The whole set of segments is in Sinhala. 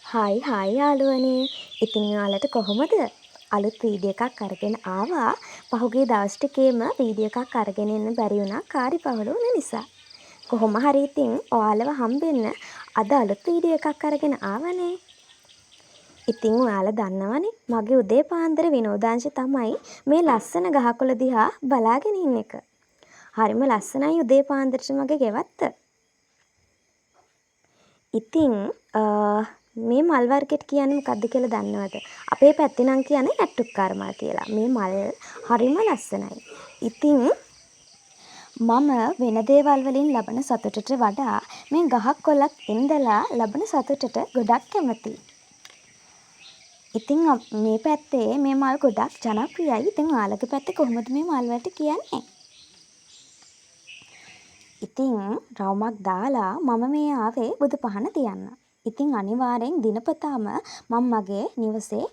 හායි හායි යාළුවනේ. ඉතින් ඔයාලට කොහොමද? අලුත් වීඩියෝ එකක් අරගෙන ආවා. පහුගිය දවස් ටිකේම වීඩියෝ එකක් අරගෙන එන්න බැරි වුණා කාර්යබහුල වුණ නිසා. කොහොම හරි ඉතින් ඔයාලව හම්බෙන්න අද අලුත් වීඩියෝ එකක් අරගෙන ආවනේ. ඉතින් ඔයාලා දන්නවනේ මගේ උදේ පාන්දර විනෝදාංශ තමයි මේ ලස්සන ගහකොළ දිහා බලාගෙන ඉන්න එක. හරිම ලස්සනයි උදේ පාන්දරට මගේ ගෙවත්ත. ඉතින් මේ මල් වර්ගෙට කියන්නේ මොකක්ද කියලා දන්නවද? අපේ පැත්තේ නම් කියන්නේ නැට්ටුක්කාර මල් කියලා. මේ මල් හරිම ලස්සනයි. ඉතින් මම වෙන දේවල් වලින් ලබන සතුටට වඩා මේ ගහක් කොළක් ඉඳලා ලබන සතුටට ගොඩක් කැමතියි. ඉතින් මේ පැත්තේ මේ මල් ගොඩක් ජනප්‍රියයි. ඉතින් ඔයාලගේ පැත්තේ කොහොමද මේ මල් වලට කියන්නේ? ඉතින් රවුමක් දාලා මම මේ ආවේ බුදු පහන තියන්න. ඉතින් අනිවාර්යෙන් දිනපතාම මම මගේ නිවසේ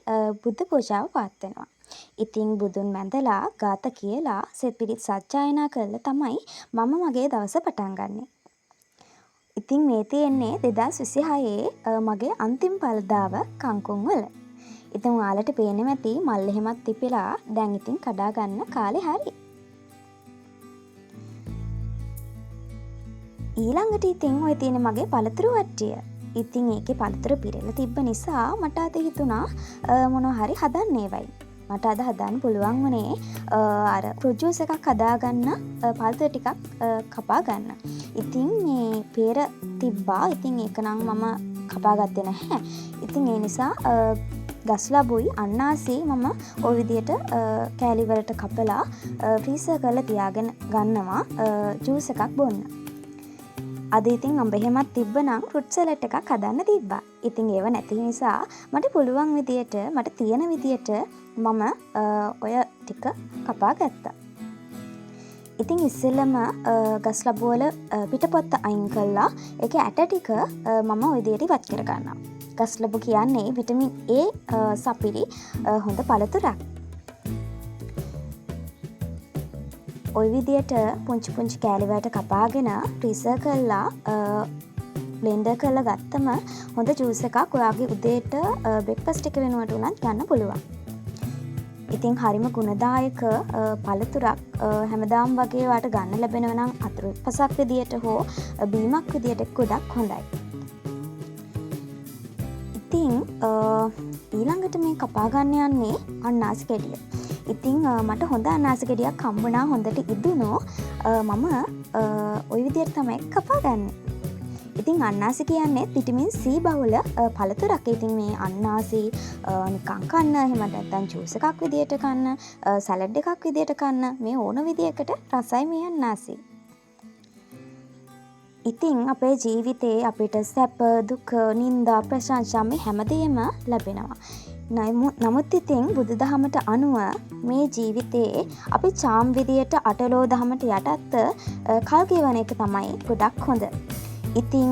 බුද්ධ පූජාව පවත්වනවා. ඉතින් බුදුන් වැඳලා ගාථා කියලා සෙත් පිරිත් සජ්ජායනා කරලා තමයි මම මගේ දවස පටන් ගන්නෙ. ඉතින් මේ තියෙන්නේ 2026 මගේ අන්තිම පළදාව කංකුම් වල. ඉතින් ඔයාලට පේන්නේ නැති මල් එහෙමත් තිපිලා දැන් ඉතින් කඩා ගන්න කාලේ හරි. ඊළඟට ඉතින් ඔය තියෙන මගේ පළතුරු වට්ටිය. ඉතින් ඒකේ පළතුරු පිරෙලා තිබ්බ නිසා මට අද හිතුණා මොනවා හරි හදන්න ඒවයි. මට අද හදන්න පුළුවන් වුණේ අර ෆෘට් ජූස් එකක් හදාගන්න පළතුරු ටිකක් කපා ගන්න. ඉතින් මේ pear තිබ්බා. ඉතින් ඒක නම් මම කපා ගත්තේ නැහැ. ඉතින් ඒ නිසා ගස්ලබුයි අන්නාසි මම ওই විදියට කෑලි වලට කපලා ෆ්‍රීසර් කරලා තියාගෙන ගන්නවා ජූස් එකක් බොන්න. අද ඉතින් අඹ එහෙමත් තිබ්බනම් ෆෘට් සලාඩ් එකක් හදන්න තිබ්බා. ඉතින් ඒව නැති නිසා මට පුළුවන් විදියට මට තියෙන විදියට මම ඔය ටික කපා ගත්තා. ඉතින් ඉස්සෙල්ලම ගස්ලබු වල පිටපොත්ත අයින් කළා. ඒකේ ඇට ටික මම ඔය විදියට ඉවත් කර ගන්නවා. ගස්ලබු කියන්නේ විටමින් A සපිරි හොඳ පළතුරක්. ඔය විදියට පුංචි පුංචි කෑලි වලට කපාගෙන ෆ්‍රීසර් කරලා බ්ලෙන්ඩර් කරලා ගත්තම හොඳ ජූස් එකක් ඔයාගේ උදේට බ්‍රෙක්ෆාස්ට් එක වෙනුවට උනත් ගන්න පුළුවන්. ඉතින් හරිම ගුණදායක පළතුරක් හැමදාම වගේ වාට ගන්න ලැබෙනවා නම් අතුරුපසක් විදියට හෝ බීමක් විදියට ගොඩක් හොඳයි. ඉතින් ඊළඟට මේ කපා ගන්න යන්නේ අන්නාසි ගෙඩිය. ඉතින් මට හොඳ අනාසි ගෙඩියක් හම්බුණා හොඳට ඉදුණෝ මම ওই විදියට තමයි කපා ගන්නෙ. ඉතින් අන්නාසි කියන්නේ විටමින් C බහුල පළතුරක්. ඉතින් මේ අන්නාසි නිකන් කන්න එහෙම නැත්නම් ජූස් එකක් විදියට කන්න සලාඩ් එකක් විදියට කන්න මේ ඕන විදියකට රසයි මේ අන්නාසි. ඉතින් අපේ ජීවිතේ අපිට සැප දුක නිന്ദා ප්‍රශංසා මේ හැමදේම ලැබෙනවා. නමුත් ඉතින් බුදුදහමට අනුව මේ ජීවිතේ අපි චාම් විදියට අටලෝ දහමට යටත් කල් ගෙවන එක තමයි ගොඩක් හොඳ. ඉතින්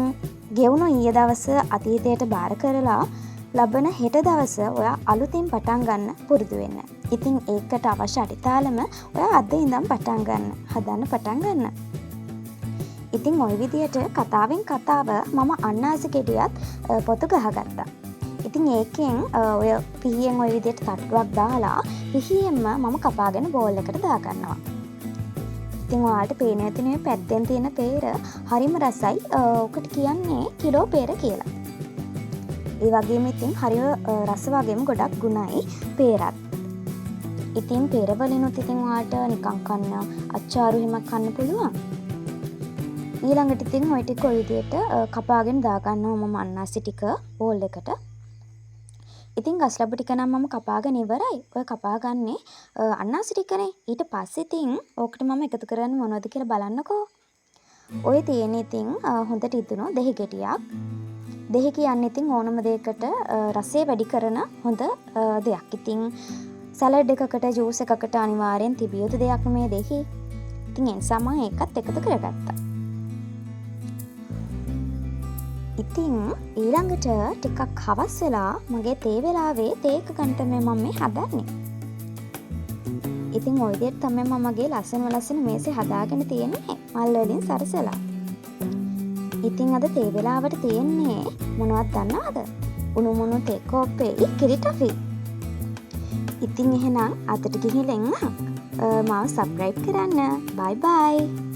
ගෙවුණු ඊයේ දවස අතීතයට බාර කරලා ලබන හෙට දවස ඔයා අලුතින් පටන් ගන්න පුරුදු වෙන්න. ඉතින් ඒකට අවශ්‍ය අඩිතාලම ඔයා අද ඉඳන් පටන් ගන්න. හදන්න පටන් ගන්න. ඉතින් ওই විදියට කතාවෙන් කතාව මම අන්නාසි ගෙඩියත් පොතු ගහගත්තා. ඉතින් ඒකෙන් ඔය පිහියෙන් ওই විදියට තට්ටුවක් දාලා පිහියෙන්ම මම කපාගෙන බෝල් එකට දාගන්නවා. ඉතින් ඔයාලට පේන ඇති නේ පැත්තෙන් තියෙන pear හරිම රසයි. ඔකට කියන්නේ කිලෝ pear කියලා. ඒ වගේම ඉතින් හරිය රස වගේම ගොඩක් ගුණයි pearත්. ඉතින් pear වලිනුත් ඉතින් ඔයාලට නිකන් කන්න අච්චාරු එහෙමත් කන්න පුළුවන්. ඊළඟට ඉතින් ඔය ටික ඔය විදියට කපාගෙන දාගන්නවා මම අන්නාසි ටික බෝල් එකට. ඉතින් ගස්ලබු ටික නම් මම කපාගෙන ඉවරයි. ඔය කපාගන්නේ අන්නාසි ටිකනේ. ඊට පස්සේ ඉතින් ඕකට මම එකතු කරන්නේ මොනවද කියලා බලන්නකෝ. ඔය තියෙන ඉතින් හොඳට ඉදුණු දෙහි ගෙඩියක්. දෙහි කියන්නේ ඉතින් ඕනම දෙයකට රසය වැඩි කරන හොඳ දෙයක්. ඉතින් සලාඩ් එකකට ජූස් එකකට අනිවාර්යෙන් තිබිය යුතු දෙයක් මේ දෙහි. ඉතින් ඒ නිසා මම ඒකත් එකතු කරගත්තා. ඉතින් ඊළඟට ටිකක් හවස් වෙලා මගේ තේ වෙලාවේ තේ එක ගන්න තමයි මම මේ හදන්නේ. ඉතින් ඔය විදිහට තමයි මම මගේ ලස්සන මේසේ හදාගෙන තියෙන්නේ මල් වලින් සරසලා. ඉතින් අද තේ වෙලාවට තියෙන්නේ මොනවද දන්නවද? උණුමුණු ටේකෝප්පෙයි කිරිටොෆි. ඉතින් එහෙනම් අතට ගිහින් මාව සබ්ස්ක්‍රයිබ් කරන්න. බයි බයි.